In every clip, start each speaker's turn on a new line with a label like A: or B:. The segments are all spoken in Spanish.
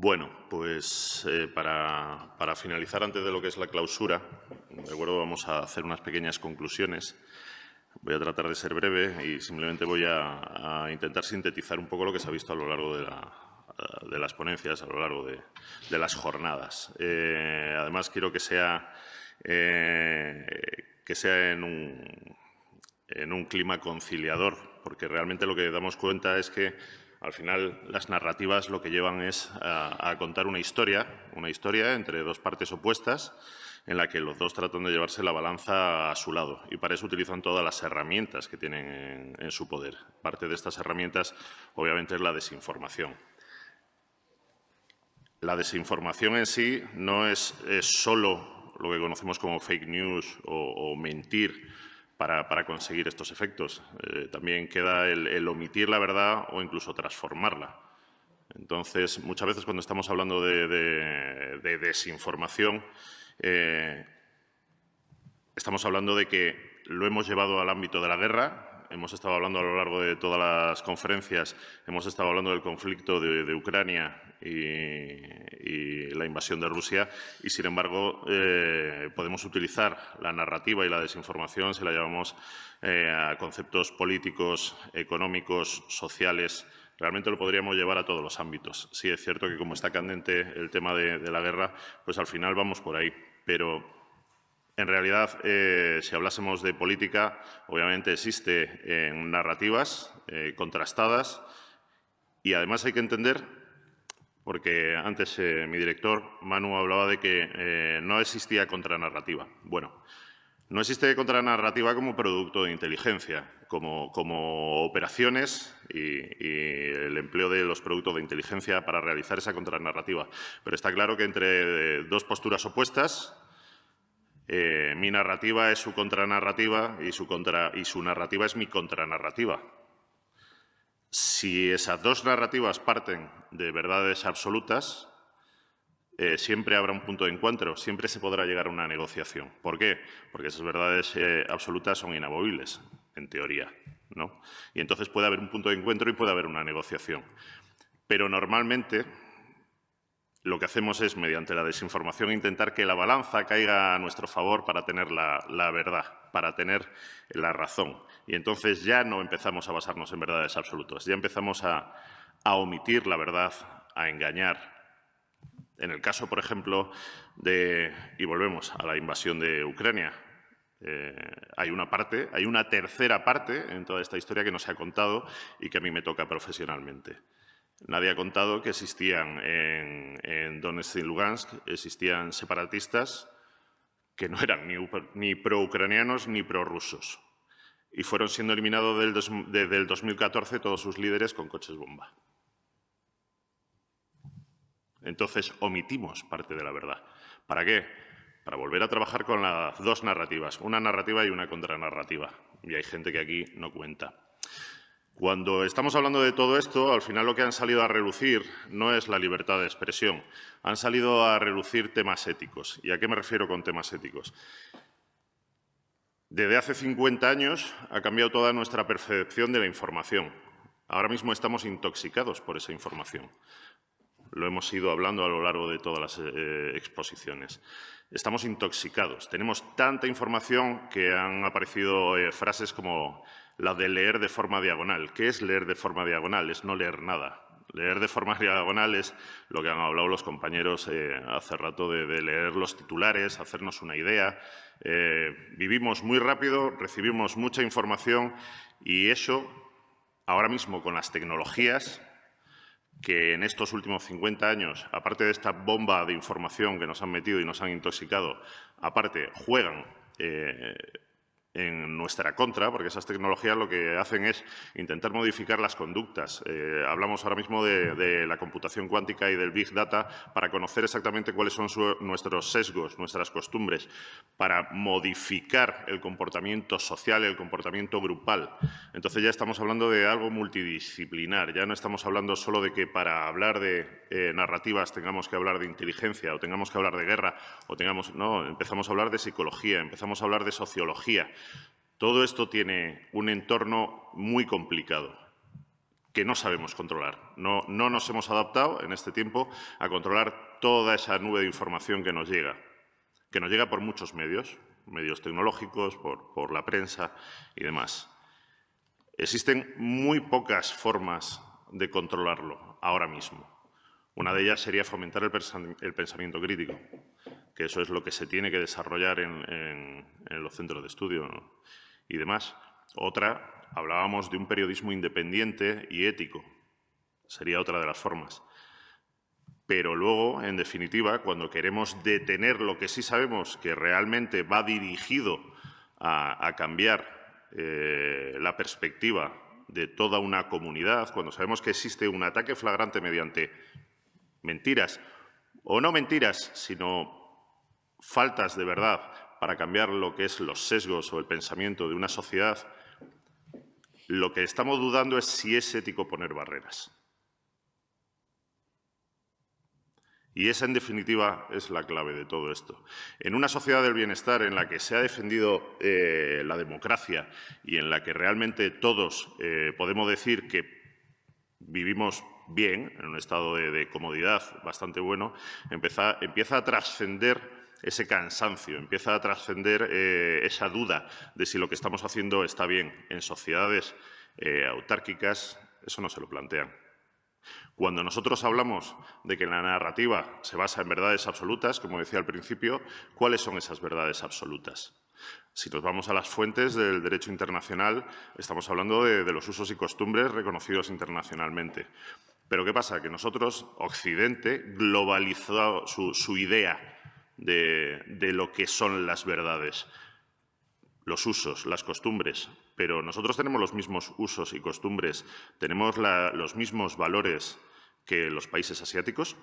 A: Bueno, pues para finalizar antes de lo que es la clausura, de acuerdo, vamos a hacer unas pequeñas conclusiones. Voy a tratar de ser breve y simplemente voy a intentar sintetizar un poco lo que se ha visto a lo largo de las ponencias, a lo largo de las jornadas. Además, quiero que sea en un clima conciliador, porque realmente lo que damos cuenta es que al final las narrativas lo que llevan es a contar una historia entre dos partes opuestas en la que los dos tratan de llevarse la balanza a su lado y para eso utilizan todas las herramientas que tienen en su poder. Parte de estas herramientas, obviamente, es la desinformación. La desinformación en sí no es solo lo que conocemos como fake news o mentir para conseguir estos efectos. También queda el omitir la verdad o incluso transformarla. Entonces, muchas veces cuando estamos hablando de desinformación, estamos hablando de que lo hemos llevado al ámbito de la guerra. Hemos estado hablando a lo largo de todas las conferencias, hemos estado hablando del conflicto de Ucrania y la invasión de Rusia y, sin embargo, podemos utilizar la narrativa y la desinformación si la llevamos a conceptos políticos, económicos, sociales. Realmente lo podríamos llevar a todos los ámbitos. Sí, es cierto que como está candente el tema de la guerra, pues al final vamos por ahí. Pero en realidad, si hablásemos de política, obviamente existen narrativas contrastadas y además hay que entender, porque antes mi director, Manu, hablaba de que no existía contranarrativa. Bueno, no existe contranarrativa como producto de inteligencia, como operaciones y el empleo de los productos de inteligencia para realizar esa contranarrativa. Pero está claro que entre dos posturas opuestas, mi narrativa es su contranarrativa y su narrativa es mi contranarrativa. Si esas dos narrativas parten de verdades absolutas, siempre habrá un punto de encuentro, siempre se podrá llegar a una negociación. ¿Por qué? Porque esas verdades absolutas son inamovibles, en teoría, ¿no? Y entonces puede haber un punto de encuentro y puede haber una negociación. Pero normalmente lo que hacemos es, mediante la desinformación, intentar que la balanza caiga a nuestro favor para tener la verdad, para tener la razón. Y entonces ya no empezamos a basarnos en verdades absolutas, ya empezamos a omitir la verdad, a engañar. En el caso, por ejemplo, y volvemos a la invasión de Ucrania, hay una tercera parte en toda esta historia que no se ha contado y que a mí me toca profesionalmente. Nadie ha contado que existían en Donetsk y Lugansk, existían separatistas que no eran ni pro-ucranianos ni pro-rusos. Y fueron siendo eliminados desde el 2014 todos sus líderes con coches bomba. Entonces, omitimos parte de la verdad. ¿Para qué? Para volver a trabajar con las dos narrativas, una narrativa y una contranarrativa. Y hay gente que aquí no cuenta. Cuando estamos hablando de todo esto, al final lo que han salido a relucir no es la libertad de expresión. Han salido a relucir temas éticos. ¿Y a qué me refiero con temas éticos? Desde hace 50 años ha cambiado toda nuestra percepción de la información. Ahora mismo estamos intoxicados por esa información. Lo hemos ido hablando a lo largo de todas las exposiciones. Estamos intoxicados. Tenemos tanta información que han aparecido frases como la de leer de forma diagonal. ¿Qué es leer de forma diagonal? Es no leer nada. Leer de forma diagonal es lo que han hablado los compañeros hace rato de leer los titulares, hacernos una idea. Vivimos muy rápido, recibimos mucha información y eso, ahora mismo con las tecnologías, que en estos últimos 50 años, aparte de esta bomba de información que nos han metido y nos han intoxicado, aparte juegan en nuestra contra, porque esas tecnologías lo que hacen es intentar modificar las conductas. Hablamos ahora mismo de la computación cuántica y del Big Data para conocer exactamente cuáles son nuestros sesgos, nuestras costumbres, para modificar el comportamiento social, el comportamiento grupal. Entonces ya estamos hablando de algo multidisciplinar, ya no estamos hablando solo de que para hablar de narrativas tengamos que hablar de inteligencia o tengamos que hablar de guerra, no, empezamos a hablar de psicología, empezamos a hablar de sociología. Todo esto tiene un entorno muy complicado. que no sabemos controlar. No nos hemos adaptado en este tiempo a controlar toda esa nube de información que nos llega por muchos medios tecnológicos, por la prensa y demás. Existen muy pocas formas de controlarlo ahora mismo. Una de ellas sería fomentar el pensamiento crítico, que eso es lo que se tiene que desarrollar en los centros de estudio, ¿no? Y demás. Otra, hablábamos de un periodismo independiente y ético. Sería otra de las formas. Pero luego, en definitiva, cuando queremos detener lo que sí sabemos que realmente va dirigido a cambiar la perspectiva de toda una comunidad, cuando sabemos que existe un ataque flagrante mediante mentiras, o no mentiras, sino faltas de verdad para cambiar lo que es los sesgos o el pensamiento de una sociedad, lo que estamos dudando es si es ético poner barreras. Y esa, en definitiva, es la clave de todo esto. En una sociedad del bienestar en la que se ha defendido la democracia y en la que realmente todos podemos decir que vivimos bien, en un estado de comodidad bastante bueno, empieza a trascender ese cansancio, empieza a trascender esa duda de si lo que estamos haciendo está bien. En sociedades autárquicas eso no se lo plantean. Cuando nosotros hablamos de que la narrativa se basa en verdades absolutas, como decía al principio, ¿cuáles son esas verdades absolutas? Si nos vamos a las fuentes del derecho internacional, estamos hablando de los usos y costumbres reconocidos internacionalmente. Pero ¿qué pasa? Que nosotros, Occidente, globalizó su idea de lo que son las verdades, los usos, las costumbres. Pero nosotros tenemos los mismos usos y costumbres, tenemos los mismos valores que los países asiáticos.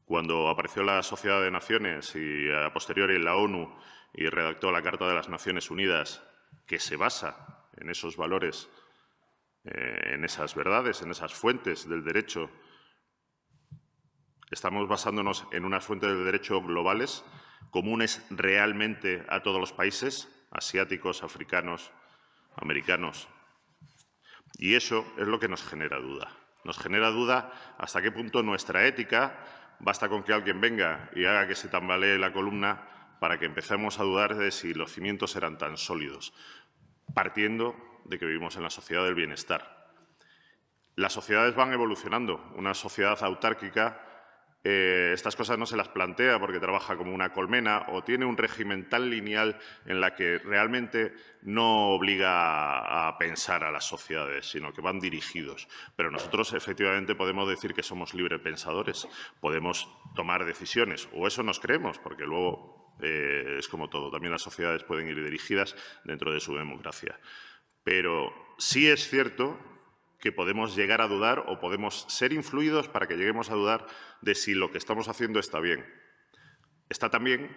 A: Cuando apareció la Sociedad de Naciones y a posteriori la ONU y redactó la Carta de las Naciones Unidas, que se basa en esos valores, en esas verdades, en esas fuentes del derecho, estamos basándonos en unas fuentes del derecho globales, comunes realmente a todos los países, asiáticos, africanos, americanos. Y eso es lo que nos genera duda. Nos genera duda hasta qué punto nuestra ética, basta con que alguien venga y haga que se tambalee la columna para que empecemos a dudar de si los cimientos eran tan sólidos, partiendo de que vivimos en la sociedad del bienestar. Las sociedades van evolucionando. Una sociedad autárquica, estas cosas no se las plantea porque trabaja como una colmena o tiene un régimen tan lineal en la que realmente no obliga a pensar a las sociedades, sino que van dirigidos. Pero nosotros, efectivamente, podemos decir que somos librepensadores, podemos tomar decisiones, o eso nos creemos, porque luego es como todo. También las sociedades pueden ir dirigidas dentro de su democracia. Pero sí es cierto que podemos llegar a dudar o podemos ser influidos para que lleguemos a dudar de si lo que estamos haciendo está bien. Está también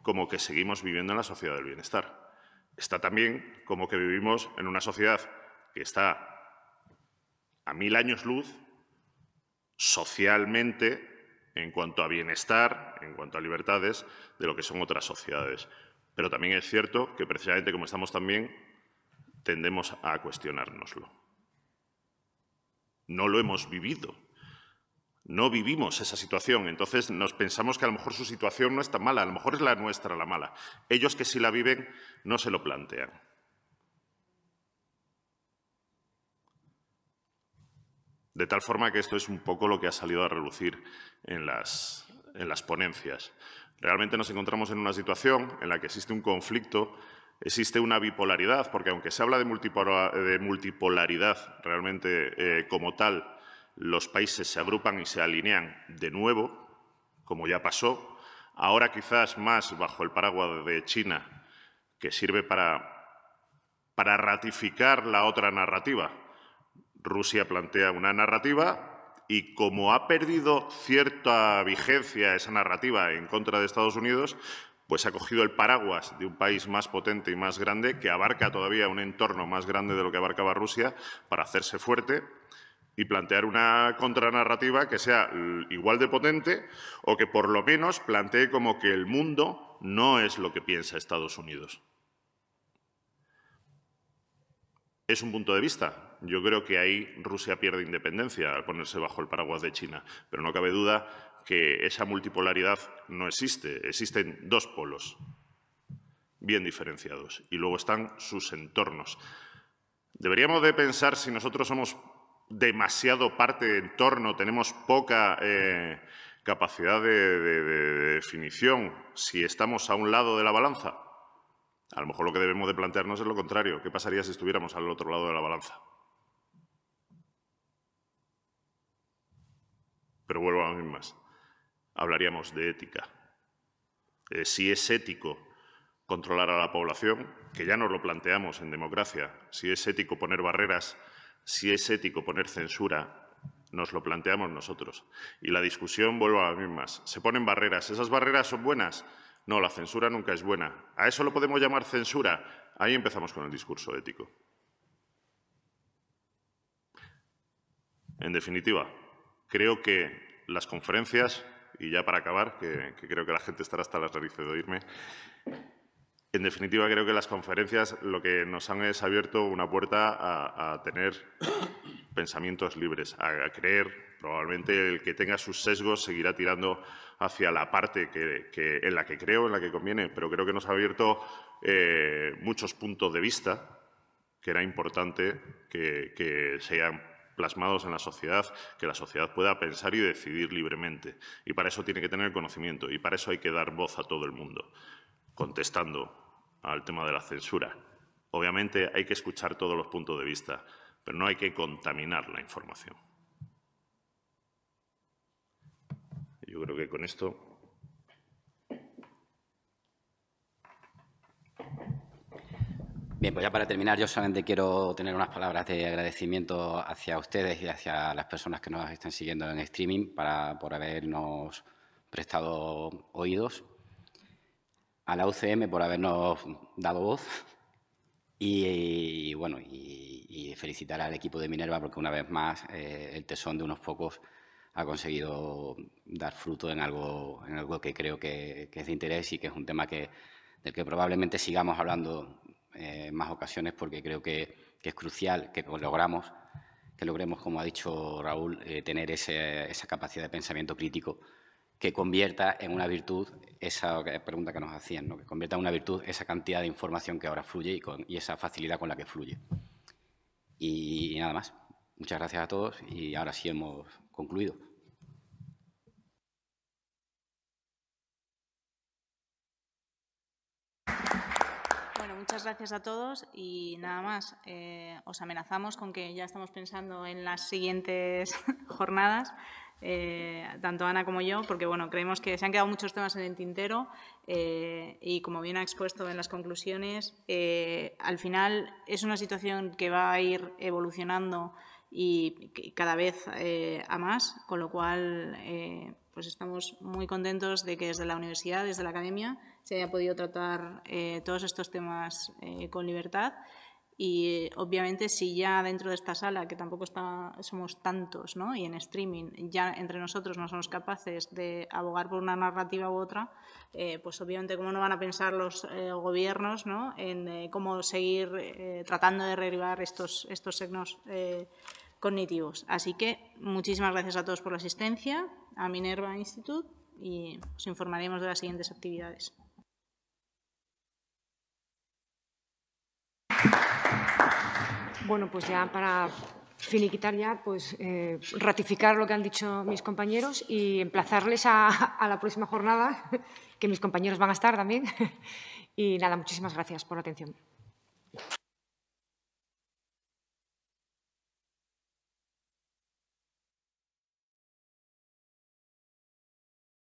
A: como que seguimos viviendo en la sociedad del bienestar. Está también como que vivimos en una sociedad que está a 1000 años luz socialmente en cuanto a bienestar, en cuanto a libertades, de lo que son otras sociedades. Pero también es cierto que precisamente como estamos tan bien, tendemos a cuestionárnoslo. No lo hemos vivido. No vivimos esa situación. Entonces nos pensamos que a lo mejor su situación no es tan mala, a lo mejor es la nuestra la mala. Ellos que sí la viven no se lo plantean. De tal forma que esto es un poco lo que ha salido a relucir en las ponencias. Realmente nos encontramos en una situación en la que existe un conflicto, existe una bipolaridad, porque aunque se habla de multipolaridad realmente como tal, los países se agrupan y se alinean de nuevo, como ya pasó, ahora quizás más bajo el paraguas de China, que sirve para ratificar la otra narrativa. Rusia plantea una narrativa y, como ha perdido cierta vigencia esa narrativa en contra de Estados Unidos, pues ha cogido el paraguas de un país más potente y más grande, que abarca todavía un entorno más grande de lo que abarcaba Rusia, para hacerse fuerte y plantear una contranarrativa que sea igual de potente o que por lo menos plantee como que el mundo no es lo que piensa Estados Unidos. Es un punto de vista. Yo creo que ahí Rusia pierde independencia al ponerse bajo el paraguas de China, pero no cabe duda que esa multipolaridad no existe. Existen dos polos bien diferenciados y luego están sus entornos. Deberíamos de pensar si nosotros somos demasiado parte de entorno, tenemos poca capacidad de definición, si estamos a un lado de la balanza. A lo mejor lo que debemos de plantearnos es lo contrario. ¿Qué pasaría si estuviéramos al otro lado de la balanza? Pero vuelvo a las mismas. Hablaríamos de ética. Si es ético controlar a la población, que ya nos lo planteamos en democracia, si es ético poner barreras, si es ético poner censura, nos lo planteamos nosotros. Y la discusión, vuelvo a las mismas. Se ponen barreras. ¿Esas barreras son buenas? No, la censura nunca es buena. ¿A eso lo podemos llamar censura? Ahí empezamos con el discurso ético. En definitiva, creo que las conferencias, y ya para acabar, que creo que la gente estará hasta las narices de oírme, en definitiva creo que las conferencias lo que nos han es abierto una puerta a tener pensamientos libres, a creer. Probablemente el que tenga sus sesgos seguirá tirando hacia la parte en la que creo, en la que conviene, pero creo que nos ha abierto muchos puntos de vista que era importante que sean plasmados en la sociedad, que la sociedad pueda pensar y decidir libremente. Y para eso tiene que tener conocimiento y para eso hay que dar voz a todo el mundo, contestando al tema de la censura. Obviamente hay que escuchar todos los puntos de vista, pero no hay que contaminar la información. Yo creo que con esto...
B: Bien, pues ya para terminar, yo solamente quiero tener unas palabras de agradecimiento hacia ustedes y hacia las personas que nos están siguiendo en streaming por habernos prestado oídos, a la UCM por habernos dado voz y bueno, y felicitar al equipo de Minerva porque una vez más el tesón de unos pocos ha conseguido dar fruto en algo que creo que es de interés y que es un tema del que probablemente sigamos hablando en más ocasiones porque creo que es crucial que logremos, como ha dicho Raúl, tener esa capacidad de pensamiento crítico que convierta en una virtud esa pregunta que nos hacían, ¿no? Que convierta en una virtud esa cantidad de información que ahora fluye y esa facilidad con la que fluye. Y nada más. Muchas gracias a todos y ahora sí hemos concluido.
C: Bueno, muchas gracias a todos y nada más. Os amenazamos con que ya estamos pensando en las siguientes jornadas. Tanto Ana como yo, porque bueno, creemos que se han quedado muchos temas en el tintero y como bien ha expuesto en las conclusiones, al final es una situación que va a ir evolucionando y cada vez a más, con lo cual pues estamos muy contentos de que desde la universidad, desde la academia, se haya podido tratar todos estos temas con libertad. Y obviamente si ya dentro de esta sala, que tampoco somos tantos, ¿no? Y en streaming ya entre nosotros no somos capaces de abogar por una narrativa u otra, pues obviamente cómo no van a pensar los gobiernos, ¿no? En cómo seguir tratando de derribar estos signos cognitivos. Así que muchísimas gracias a todos por la asistencia, a Minerva Institute y os informaremos de las siguientes actividades.
D: Bueno, pues ya para finiquitar ya, pues ratificar lo que han dicho mis compañeros y emplazarles a la próxima jornada, que mis compañeros van a estar también. Y nada, muchísimas gracias por la atención.